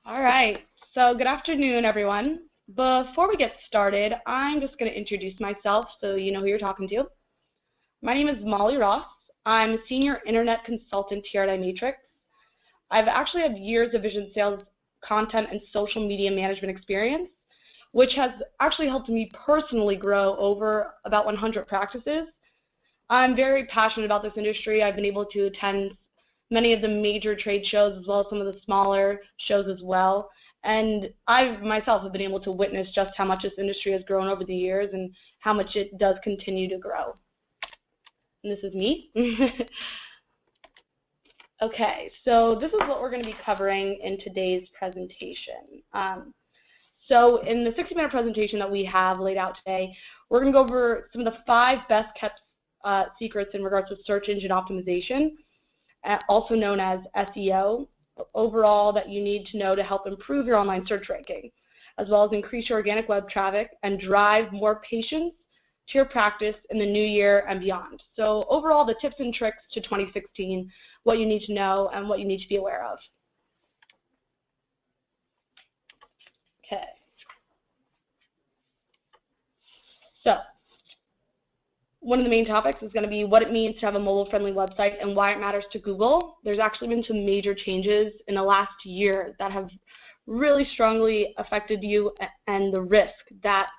All right, so good afternoon, everyone. Before we get started, I'm just going to introduce myself so you know who you're talking to. My name is Molly Ross. I'm a senior internet consultant here at iMatrix. I've actually had years of vision sales, content, and social media management experience, which has actually helped me personally grow over about 100 practices. I'm very passionate about this industry. I've been able to attend many of the major trade shows as well as some of the smaller shows as well. And I myself have been able to witness just how much this industry has grown over the years and how much it does continue to grow. And this is me. Okay, so this is what we're going to be covering in today's presentation. So in the 60-minute presentation that we have laid out today, we're going to go over some of the 5 best kept secrets in regards to search engine optimization, also known as SEO, overall that you need to know to help improve your online search ranking, as well as increase your organic web traffic and drive more patients to your practice in the new year and beyond. So overall, the tips and tricks to 2016, what you need to know and what you need to be aware of. Okay. So one of the main topics is going to be what it means to have a mobile-friendly website and why it matters to Google. There's actually been some major changes in the last year that have really strongly affected you and the risk that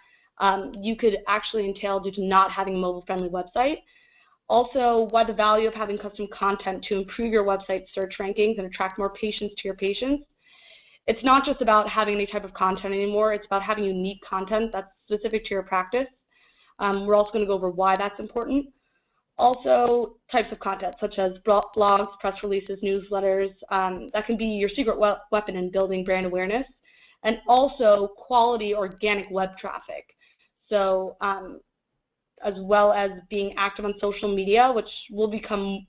you could actually entail due to not having a mobile-friendly website. Also, why the value of having custom content to improve your website search rankings and attract more patients to your patients. It's not just about having any type of content anymore. It's about having unique content that's specific to your practice. We're also going to go over why that's important. Also, types of content such as blogs, press releases, newsletters. That can be your secret weapon in building brand awareness. And also quality organic web traffic. So as well as being active on social media, which will become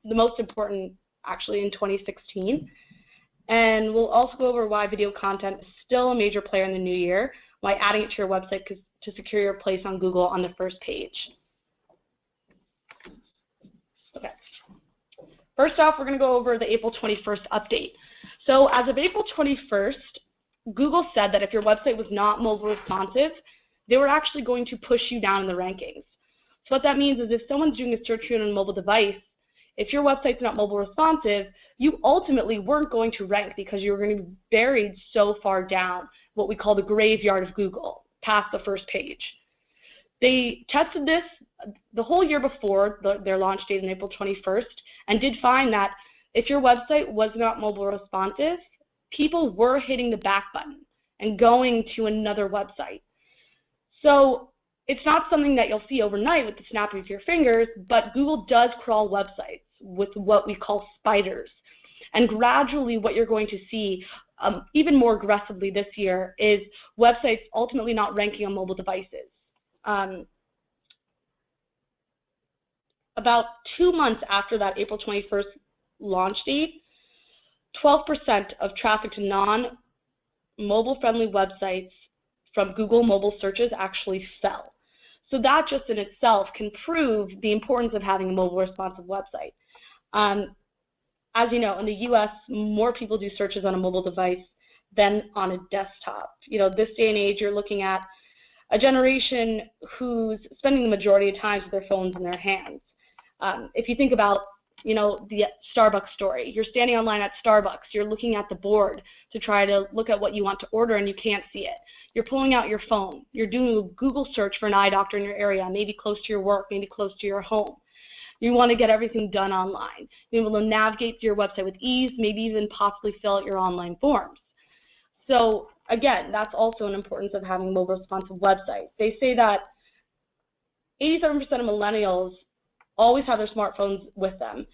the most important actually in 2016. And we'll also go over why video content is still a major player in the new year, why adding it to your website to secure your place on Google on the first page. Okay. First off, we're going to go over the April 21st update. So as of April 21st, Google said that if your website was not mobile responsive, they were actually going to push you down in the rankings. So what that means is if someone's doing a search on a mobile device, if your website's not mobile responsive, you ultimately weren't going to rank because you were going to be buried so far down, what we call the graveyard of Google, past the first page. They tested this the whole year before their launch date on April 21st and did find that if your website was not mobile responsive, people were hitting the back button and going to another website. So it's not something that you'll see overnight with the snap of your fingers, but Google does crawl websites with what we call spiders. And gradually what you're going to see even more aggressively this year is websites ultimately not ranking on mobile devices. About 2 months after that April 21st launch date, 12% of traffic to non-mobile friendly websites from Google mobile searches actually fell. So that just in itself can prove the importance of having a mobile responsive website. As you know, in the US, more people do searches on a mobile device than on a desktop. You know, this day and age, you're looking at a generation who's spending the majority of times with their phones in their hands. If you think about, you know, the Starbucks story, you're standing online at Starbucks, you're looking at the board to try to look at what you want to order and you can't see it. You're pulling out your phone, you're doing a Google search for an eye doctor in your area, maybe close to your work, maybe close to your home. You want to get everything done online. You're able to navigate to your website with ease, maybe even possibly fill out your online forms. So again, that's also an importance of having mobile responsive websites. They say that 87% of millennials always have their smartphones with them,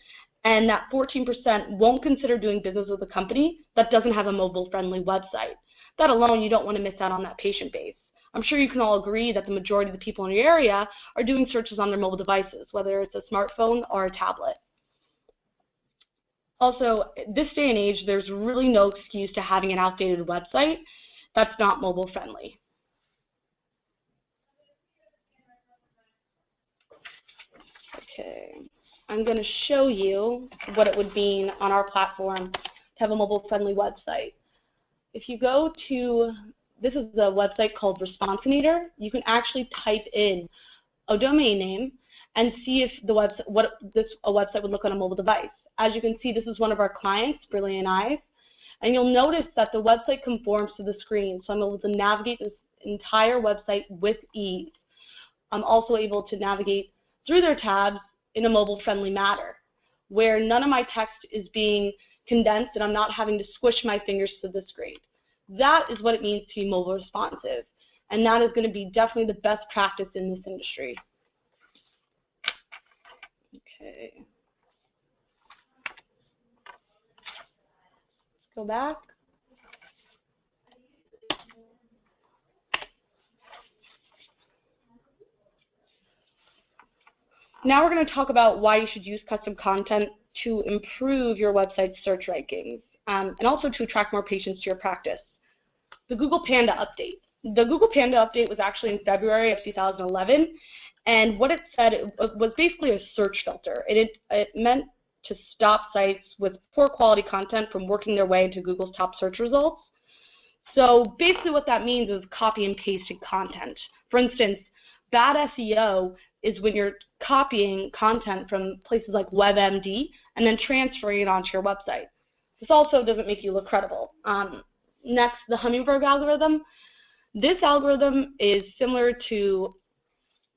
and that 14% won't consider doing business with a company that doesn't have a mobile-friendly website. That alone, you don't want to miss out on that patient base. I'm sure you can all agree that the majority of the people in your area are doing searches on their mobile devices, whether it's a smartphone or a tablet. Also, this day and age, there's really no excuse to having an outdated website that's not mobile friendly. Okay, I'm going to show you what it would mean on our platform to have a mobile friendly website. if you go to, this is a website called Responsometer, you can actually type in a domain name and see if the website, a website would look on a mobile device. As you can see, this is one of our clients, Brilliant Eyes, and you'll notice that the website conforms to the screen, so I'm able to navigate this entire website with ease. I'm also able to navigate through their tabs in a mobile-friendly manner, where none of my text is being condensed and I'm not having to squish my fingers to the screen. That is what it means to be mobile responsive, and that is going to be definitely the best practice in this industry. Okay. Let's go back. Now we're going to talk about why you should use custom content to improve your website's search rankings and also to attract more patients to your practice. The Google Panda update. The Google Panda update was actually in February of 2011, and what it said, it was basically a search filter. It meant to stop sites with poor quality content from working their way into Google's top search results. So basically what that means is copy and pasting content. For instance, bad SEO is when you're copying content from places like WebMD and then transferring it onto your website. This also doesn't make you look credible. Next, the Hummingbird algorithm. This algorithm is similar to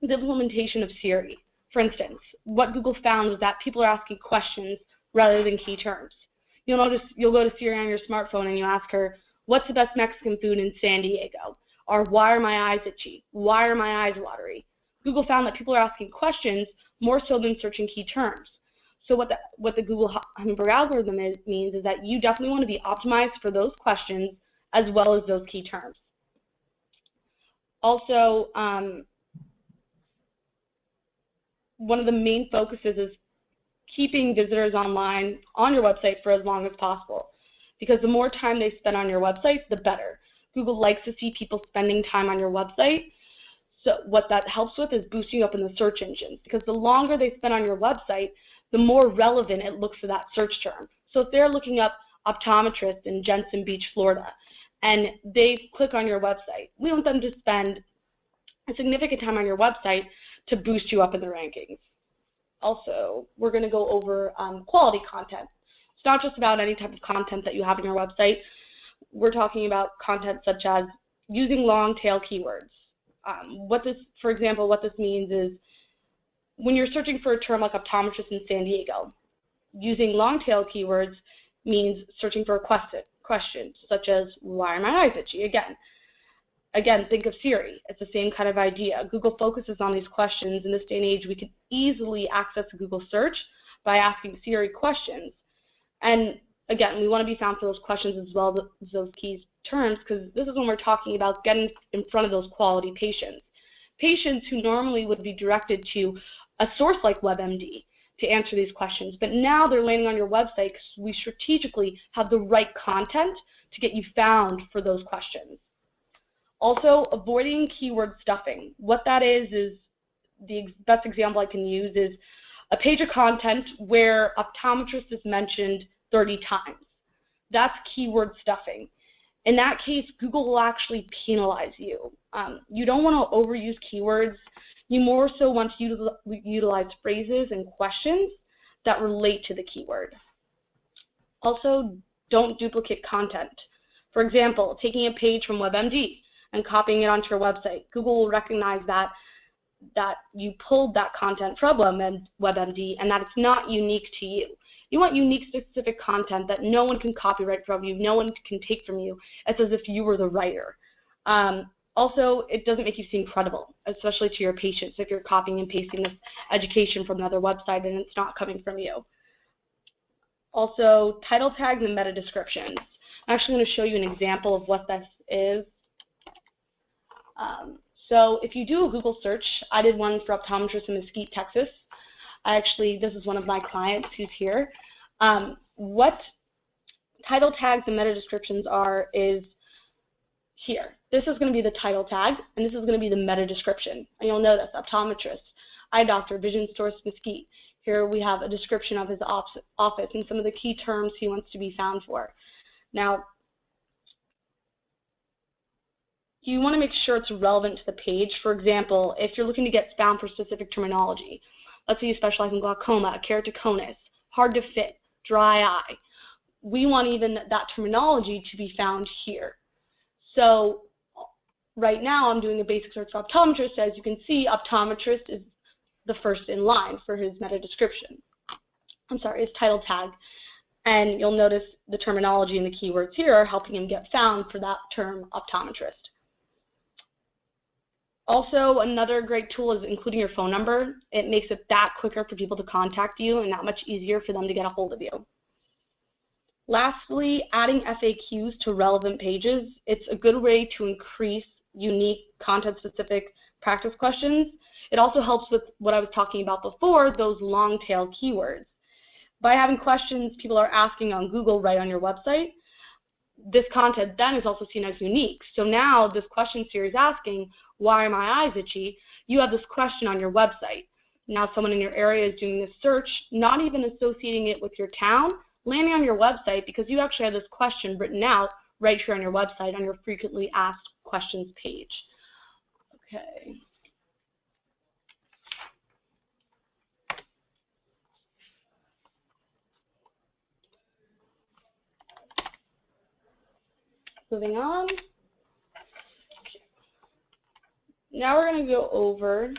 the implementation of Siri. For instance, what Google found was that people are asking questions rather than key terms. You'll notice you'll go to Siri on your smartphone and you ask her, what's the best Mexican food in San Diego? Or why are my eyes itchy? Why are my eyes watery? Google found that people are asking questions more so than searching key terms. So what the Google Hummingbird algorithm means is that you definitely want to be optimized for those questions as well as those key terms. Also, one of the main focuses is keeping visitors online on your website for as long as possible, because the more time they spend on your website, the better. Google likes to see people spending time on your website. So what that helps with is boosting you up in the search engines, because the longer they spend on your website, the more relevant it looks for that search term. So if they're looking up optometrist in Jensen Beach, Florida, and they click on your website, we want them to spend a significant time on your website to boost you up in the rankings. Also, we're going to go over quality content. It's not just about any type of content that you have on your website. We're talking about content such as using long tail keywords. For example, what this means is when you're searching for a term like optometrist in San Diego, using long tail keywords means searching for a question such as, why are my eyes itchy? Again, think of Siri. It's the same kind of idea. Google focuses on these questions. In this day and age, we can easily access a Google search by asking Siri questions. And again, we want to be found for those questions as well as those key terms, because this is when we're talking about getting in front of those quality patients. Patients who normally would be directed to a source like WebMD to answer these questions, but now they're landing on your website because we strategically have the right content to get you found for those questions. Also, avoiding keyword stuffing. What that is the best example I can use is a page of content where optometrist is mentioned 30 times. That's keyword stuffing. In that case, Google will actually penalize you. You don't want to overuse keywords. You more so want to utilize phrases and questions that relate to the keyword. Also, don't duplicate content. For example, taking a page from WebMD and copying it onto your website. Google will recognize that you pulled that content from WebMD and that it's not unique to you. You want unique, specific content that no one can copyright from you, no one can take from you. It's as if you were the writer. Also, it doesn't make you seem credible, especially to your patients if you're copying and pasting this education from another website and it's not coming from you. Also, title tags and meta descriptions. I'm actually going to show you an example of what this is. So if you do a Google search, I did one for optometrist in Mesquite, Texas. This is one of my clients who's here. What title tags and meta descriptions are is here. This is going to be the title tag, and this is going to be the meta description. And you'll notice optometrist, eye doctor, vision source, Mesquite. Here we have a description of his office and some of the key terms he wants to be found for. Now, you want to make sure it's relevant to the page. For example, if you're looking to get found for specific terminology, let's say you specialize in glaucoma, keratoconus, hard to fit, dry eye, we want even that terminology to be found here. So right now I'm doing a basic search for optometrist. As you can see, optometrist is the first in line for his meta description. I'm sorry, his title tag. And you'll notice the terminology and the keywords here are helping him get found for that term, optometrist. Also, another great tool is including your phone number. It makes it that quicker for people to contact you and that much easier for them to get a hold of you. Lastly, adding FAQs to relevant pages. It's a good way to increase unique content-specific practice questions. It also helps with what I was talking about before, those long-tail keywords. By having questions people are asking on Google right on your website, this content then is also seen as unique. So now this question series asking, why are my eyes itchy? You have this question on your website. Now someone in your area is doing this search, not even associating it with your town, landing on your website because you actually have this question written out right here on your website on your frequently asked questions page. Okay. Moving on. Now we're going to go over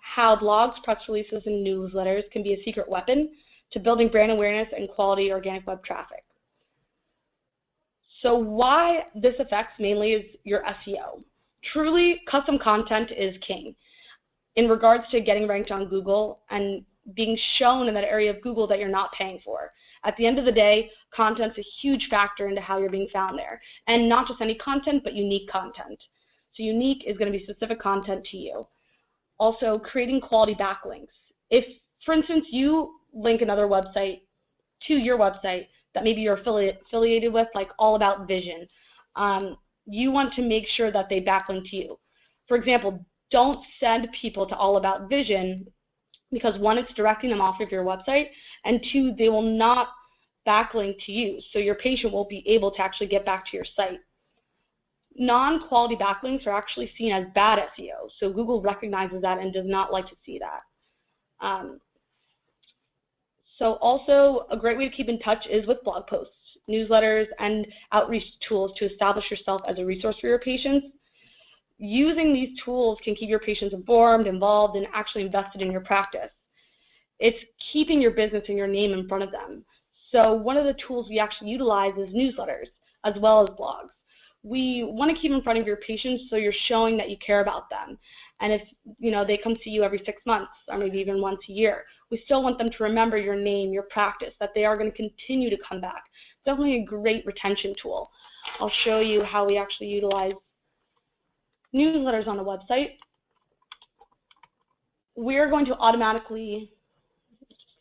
how blogs, press releases, and newsletters can be a secret weapon to building brand awareness and quality organic web traffic. So why this affects mainly is your SEO. Truly, custom content is king in regards to getting ranked on Google and being shown in that area of Google that you're not paying for. At the end of the day, content's a huge factor into how you're being found there. And not just any content, but unique content. So unique is going to be specific content to you. Also, creating quality backlinks. If, for instance, you link another website to your website that maybe you're affiliated with, like All About Vision, you want to make sure that they backlink to you. For example, don't send people to All About Vision because one, it's directing them off of your website, and two, they will not backlink to you, so your patient won't be able to actually get back to your site. Non-quality backlinks are actually seen as bad SEO, so Google recognizes that and does not like to see that. So also, a great way to keep in touch is with blog posts, newsletters, and outreach tools to establish yourself as a resource for your patients. Using these tools can keep your patients informed, involved, and actually invested in your practice. It's keeping your business and your name in front of them. So one of the tools we actually utilize is newsletters as well as blogs. We want to keep in front of your patients so you're showing that you care about them. And if they come see you every 6 months or maybe even once a year, we still want them to remember your name, your practice, that they are going to continue to come back. Definitely a great retention tool. I'll show you how we actually utilize newsletters on the website. We're going to automatically,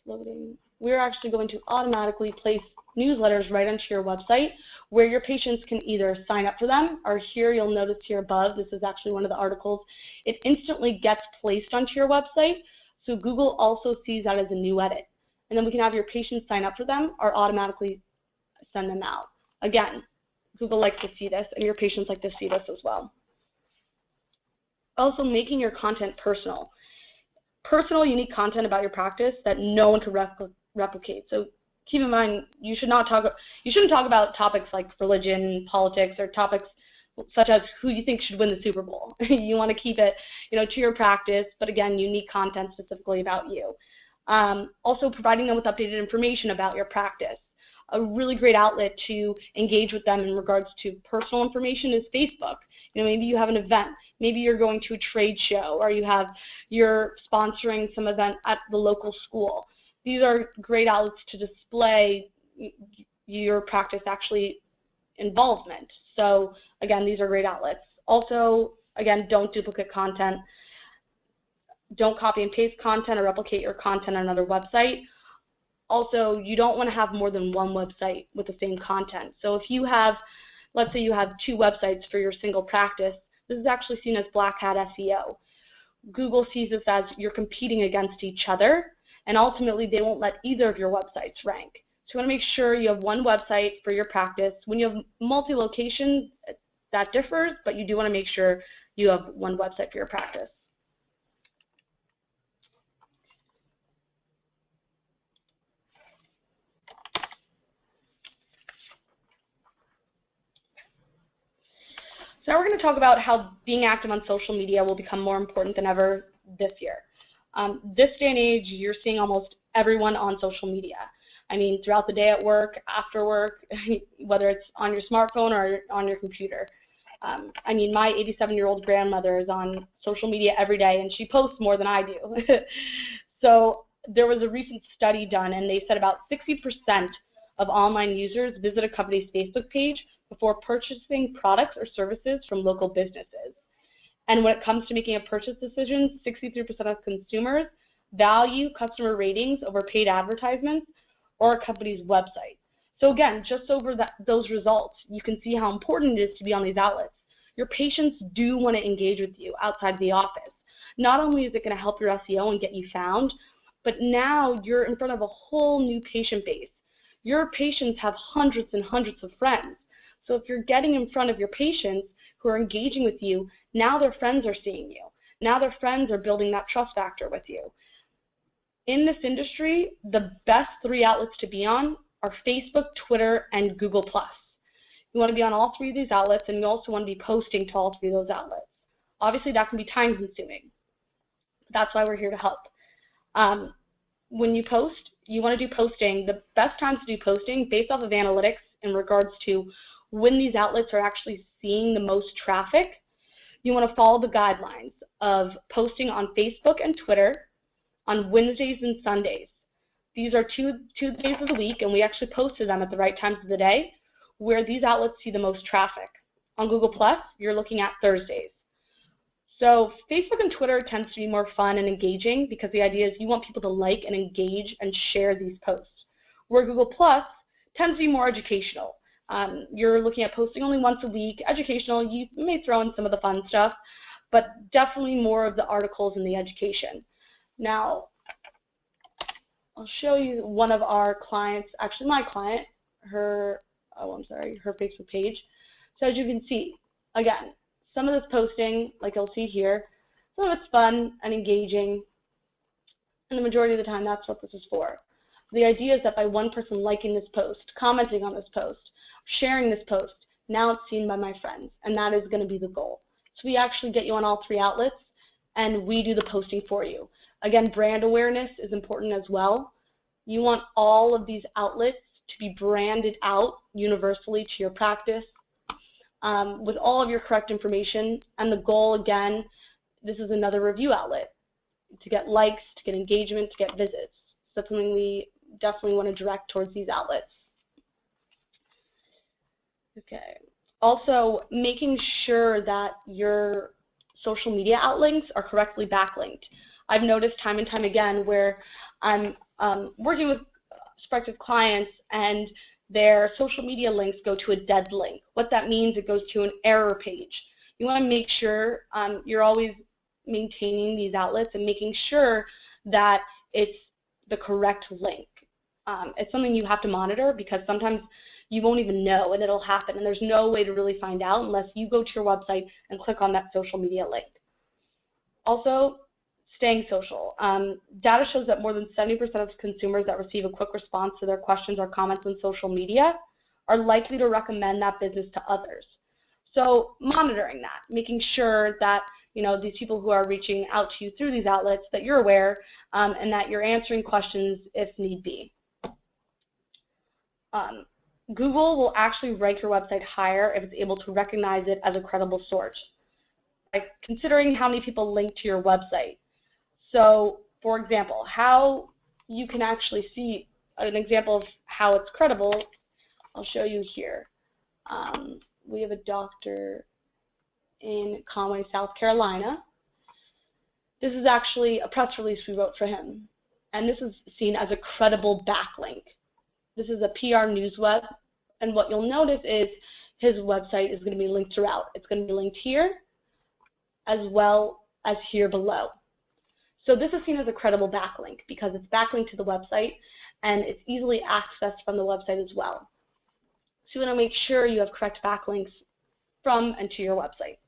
we're actually going to automatically place newsletters right onto your website where your patients can either sign up for them, or here you'll notice here above, this is actually one of the articles, it instantly gets placed onto your website, so Google also sees that as a new edit. And then we can have your patients sign up for them or automatically send them out. Again, Google likes to see this, and your patients like to see this as well. Also, making your content personal. Personal, unique content about your practice that no one can replicate. So keep in mind, you shouldn't talk about topics like religion, politics, or topics such as who you think should win the Super Bowl. You want to keep it, to your practice, but again, unique content specifically about you. Also, providing them with updated information about your practice. A really great outlet to engage with them in regards to personal information is Facebook. Maybe you have an event, maybe you're going to a trade show, or you're sponsoring some event at the local school. These are great outlets to display your practice actually involvement. So again, these are great outlets. Also, again, don't duplicate content. Don't copy and paste content or replicate your content on another website. Also, you don't want to have more than one website with the same content. So if you have, let's say you have 2 websites for your single practice, this is actually seen as black hat SEO. Google sees this as you're competing against each other, and ultimately they won't let either of your websites rank. So you want to make sure you have one website for your practice. When you have multi-locations, that differs, but you do want to make sure you have one website for your practice. So now we're going to talk about how being active on social media will become more important than ever this year. This day and age, you're seeing almost everyone on social media. I mean, throughout the day at work, after work, whether it's on your smartphone or on your computer. I mean, my 87-year-old grandmother is on social media every day, and she posts more than I do. So there was a recent study done, and they said about 60% of online users visit a company's Facebook page before purchasing products or services from local businesses. And when it comes to making a purchase decision, 63% of consumers value customer ratings over paid advertisements or a company's website. So again, just over those results, you can see how important it is to be on these outlets. Your patients do want to engage with you outside the office. Not only is it going to help your SEO and get you found, but now you're in front of a whole new patient base. Your patients have hundreds and hundreds of friends. So if you're getting in front of your patients who are engaging with you, now their friends are seeing you. Now their friends are building that trust factor with you. In this industry, the best 3 outlets to be on are Facebook, Twitter, and Google+. You want to be on all 3 of these outlets, and you also want to be posting to all 3 of those outlets. Obviously, that can be time-consuming. That's why we're here to help. When you post, you want to do posting. The best times to do posting based off of analytics in regards to when these outlets are actually seeing the most traffic, you want to follow the guidelines of posting on Facebook and Twitter on Wednesdays and Sundays. These are two days of the week, and we actually posted them at the right times of the day where these outlets see the most traffic. On Google+, you're looking at Thursdays. So Facebook and Twitter tends to be more fun and engaging because the idea is you want people to like and engage and share these posts. Where Google+ tends to be more educational. You're looking at posting only once a week, educational. You may throw in some of the fun stuff, but definitely more of the articles and the education. Now, I'll show you one of our clients, actually my client, her Facebook page. So as you can see, again, some of this posting, like you'll see here, some of it's fun and engaging, and the majority of the time that's what this is for. The idea is that by one person liking this post, commenting on this post, sharing this post, now it's seen by my friends, and that is going to be the goal. So we actually get you on all 3 outlets, and we do the posting for you. Again, brand awareness is important as well. You want all of these outlets to be branded out universally to your practice with all of your correct information, and the goal, again, this is another review outlet, to get likes, to get engagement, to get visits. So that's something we definitely want to direct towards these outlets. Okay. Also, making sure that your social media outlinks are correctly backlinked. I've noticed time and time again where I'm working with prospective clients and their social media links go to a dead link. What that means, it goes to an error page. You want to make sure you're always maintaining these outlets and making sure that it's the correct link. It's something you have to monitor because sometimes you won't even know and it'll happen, and there's no way to really find out unless you go to your website and click on that social media link. Also, staying social. Data shows that more than 70% of consumers that receive a quick response to their questions or comments on social media are likely to recommend that business to others. So monitoring that, making sure that these people who are reaching out to you through these outlets, that you're aware and that you're answering questions if need be. Google will actually rank your website higher if it's able to recognize it as a credible source, like considering how many people link to your website. So, for example, how you can actually see an example of how it's credible, I'll show you here. We have a doctor in Conway, South Carolina. This is actually a press release we wrote for him, and this is seen as a credible backlink. This is a PR news web, and what you'll notice is his website is going to be linked throughout. It's going to be linked here as well as here below. So this is seen as a credible backlink because it's backlinked to the website and it's easily accessed from the website as well. So you want to make sure you have correct backlinks from and to your website.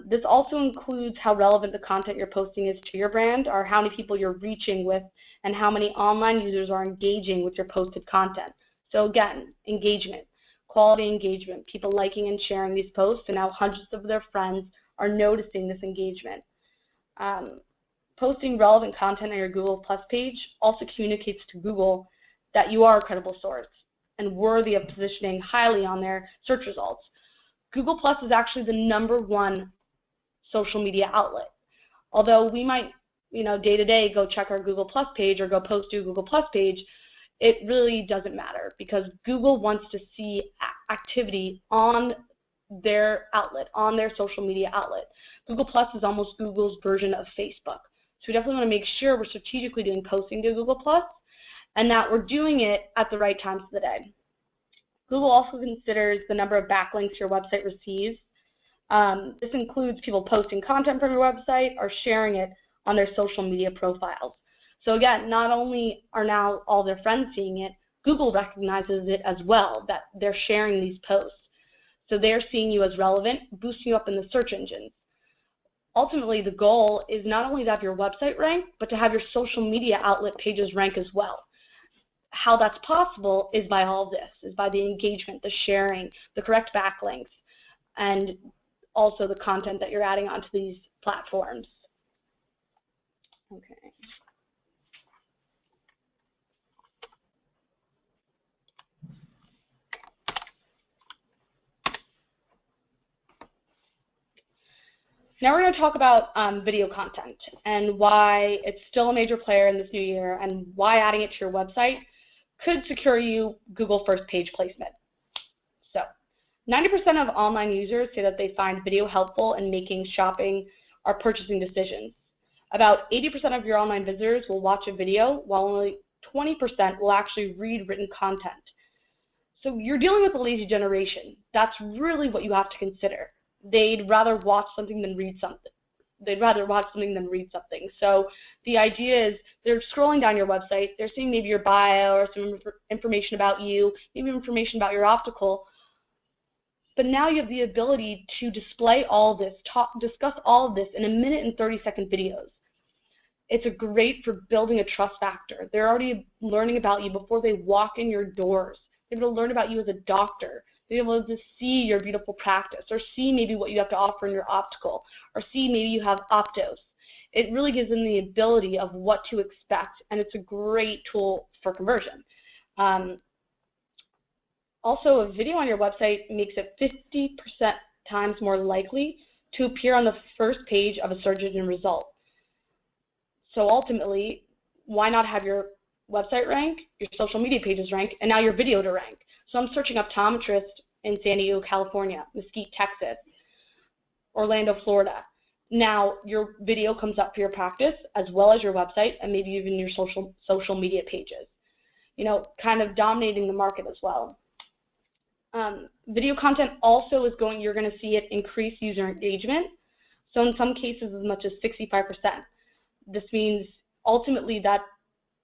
This also includes how relevant the content you're posting is to your brand, or how many people you're reaching with, and how many online users are engaging with your posted content. So again, engagement, quality engagement, people liking and sharing these posts, and now hundreds of their friends are noticing this engagement. Posting relevant content on your Google Plus page also communicates to Google that you are a credible source and worthy of positioning highly on their search results. Google Plus is actually the #1 social media outlet. Although we might, day to day go check our Google Plus page or go post to a Google Plus page, it really doesn't matter because Google wants to see activity on their outlet, on their social media outlet. Google Plus is almost Google's version of Facebook. So we definitely want to make sure we're strategically doing posting to Google Plus and that we're doing it at the right times of the day. Google also considers the number of backlinks your website receives. This includes people posting content from your website or sharing it on their social media profiles. So again, not only are now all their friends seeing it, Google recognizes it as well, that they're sharing these posts. So they're seeing you as relevant, boosting you up in the search engines. Ultimately, the goal is not only to have your website rank, but to have your social media outlet pages rank as well. How that's possible is by all this, is by the engagement, the sharing, the correct backlinks, and also the content that you're adding onto these platforms. Okay. Now we're going to talk about video content and why it's still a major player in this new year and why adding it to your website could secure you Google first page placement. So 90% of online users say that they find video helpful in making shopping or purchasing decisions. About 80% of your online visitors will watch a video, while only 20% will actually read written content. So you're dealing with a lazy generation. That's really what you have to consider. They'd rather watch something than read something. They'd rather watch something than read something. So the idea is they're scrolling down your website, they're seeing maybe your bio or some information about you, maybe information about your optical, but now you have the ability to display all this, discuss all of this in 1 and 30-second videos. It's great for building a trust factor. They're already learning about you before they walk in your doors. They're able to learn about you as a doctor. They're able to see your beautiful practice or see maybe what you have to offer in your optical or see maybe you have optos. It really gives them the ability of what to expect, and it's a great tool for conversion. Also, a video on your website makes it 50% times more likely to appear on the first page of a search engine result. So ultimately, why not have your website rank, your social media pages rank, and now your video to rank? So I'm searching optometrist in San Diego, California, Mesquite, Texas, Orlando, Florida. Now your video comes up for your practice as well as your website and maybe even your social media pages. Kind of dominating the market as well. Video content also is you're going to see it increase user engagement. So in some cases as much as 65%. This means ultimately that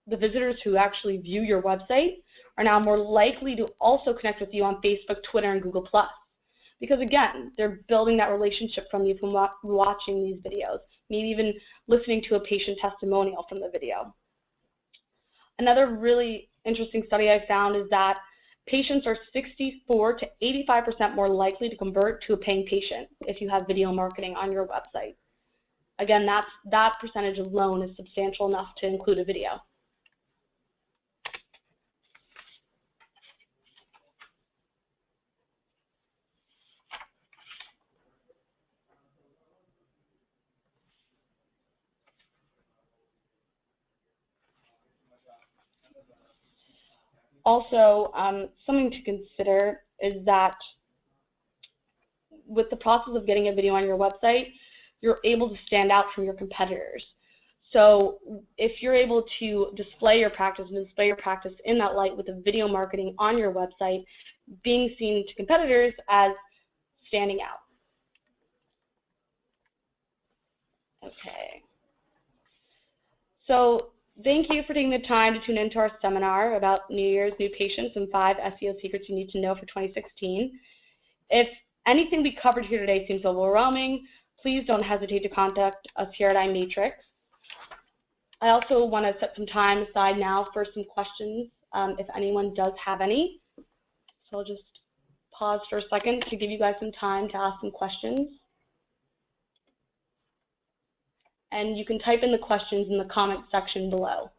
the visitors who actually view your website are now more likely to also connect with you on Facebook, Twitter, and Google+. Because again, they're building that relationship from you from watching these videos, maybe even listening to a patient testimonial from the video. Another really interesting study I found is that patients are 64 to 85% more likely to convert to a paying patient if you have video marketing on your website. Again, that percentage alone is substantial enough to include a video. Also, something to consider is that with the process of getting a video on your website, you're able to stand out from your competitors. So if you're able to display your practice and display your practice in that light with the video marketing on your website, being seen to competitors as standing out. Okay. So thank you for taking the time to tune into our seminar about New Year's new patients and 5 SEO secrets you need to know for 2016. If anything we covered here today seems overwhelming, please don't hesitate to contact us here at iMatrix. I also want to set some time aside now for some questions, if anyone does have any. So I'll just pause for a second to give you guys some time to ask some questions. And you can type in the questions in the comment section below.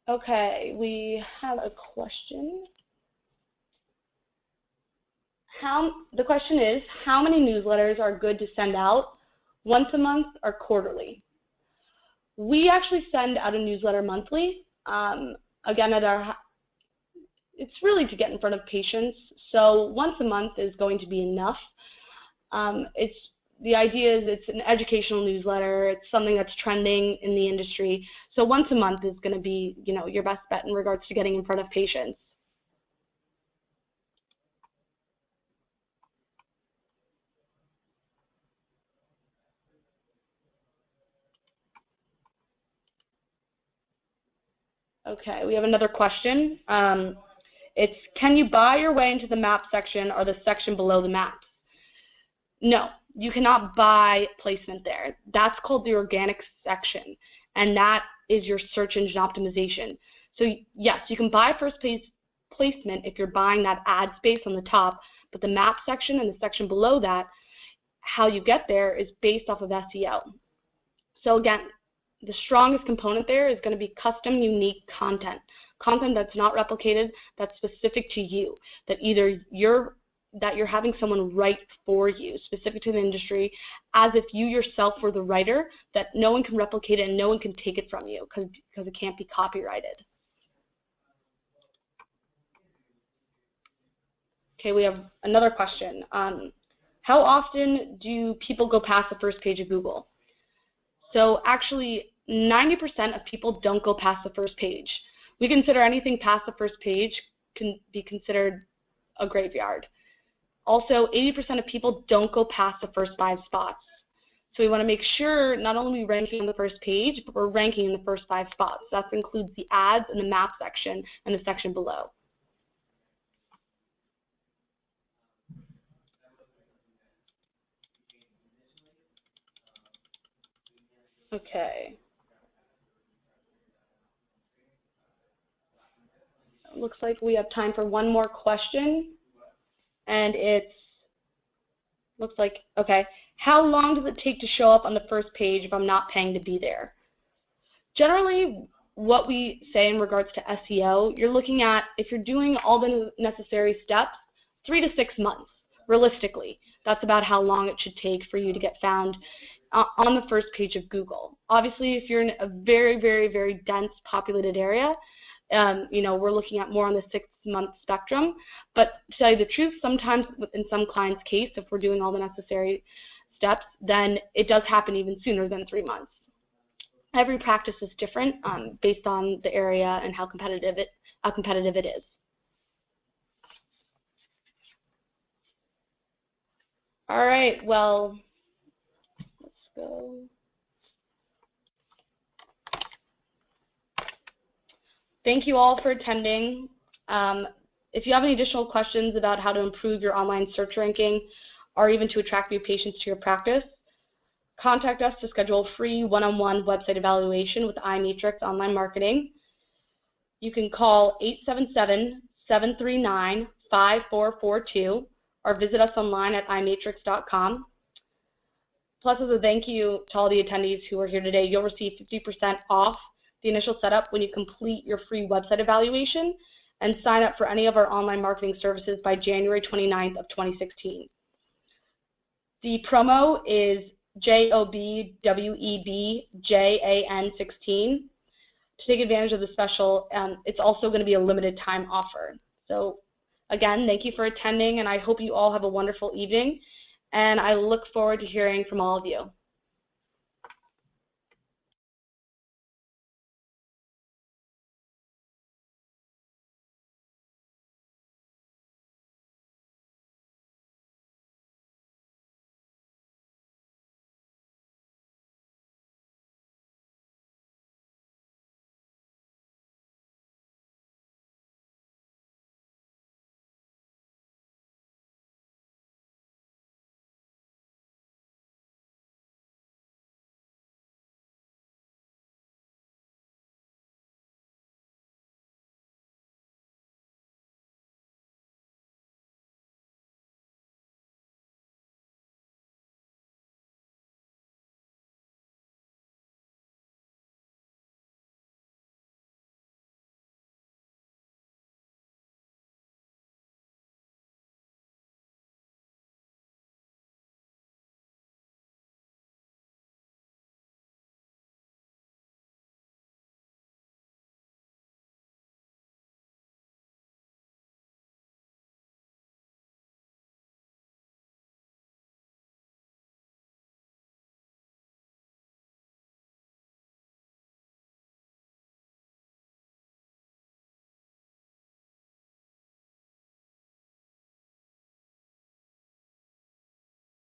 Okay, we have a question. The question is, how many newsletters are good to send out, once a month or quarterly? We actually send out a newsletter monthly. Again, it's really to get in front of patients, so once a month is going to be enough. The idea is it's an educational newsletter. It's something that's trending in the industry. So once a month is going to be, your best bet in regards to getting in front of patients. Okay, we have another question. It's, can you buy your way into the map section or the section below the maps? No, you cannot buy placement there. That's called the organic section, and that is your search engine optimization. So yes, you can buy first page placement if you're buying that ad space on the top, but the map section and the section below that, how you get there is based off of SEO. So again, the strongest component there is going to be custom, unique content. Content that's not replicated, that's specific to you, that either you're having someone write for you, specific to the industry, as if you yourself were the writer, that no one can replicate it and no one can take it from you because it can't be copyrighted. Okay, we have another question. How often do people go past the first page of Google? So actually, 90% of people don't go past the first page. We consider anything past the first page can be considered a graveyard. Also, 80% of people don't go past the first 5 spots. So we want to make sure not only we're ranking on the first page, but we're ranking in the first 5 spots. That includes the ads and the map section and the section below. Okay. Looks like we have time for one more question, and looks like, okay, how long does it take to show up on the first page if I'm not paying to be there? Generally, what we say in regards to SEO, you're looking at, if you're doing all the necessary steps, 3 to 6 months, realistically. That's about how long it should take for you to get found on the first page of Google. Obviously, if you're in a very, very, very dense populated area, we're looking at more on the 6-month spectrum. But to tell you the truth, sometimes in some clients' case, if we're doing all the necessary steps, then it does happen even sooner than 3 months. Every practice is different based on the area and how competitive it is. All right, well, let's go. Thank you all for attending. If you have any additional questions about how to improve your online search ranking or even to attract new patients to your practice, contact us to schedule a free one-on-one website evaluation with iMatrix Online Marketing. You can call 877-739-5442 or visit us online at imatrix.com. Plus, as a thank you to all the attendees who are here today, you'll receive 50% off the initial setup when you complete your free website evaluation and sign up for any of our online marketing services by January 29th of 2016. The promo is JOBWEBJAN16 to take advantage of the special. It's also going to be a limited time offer. So again, thank you for attending, and I hope you all have a wonderful evening, and I look forward to hearing from all of you.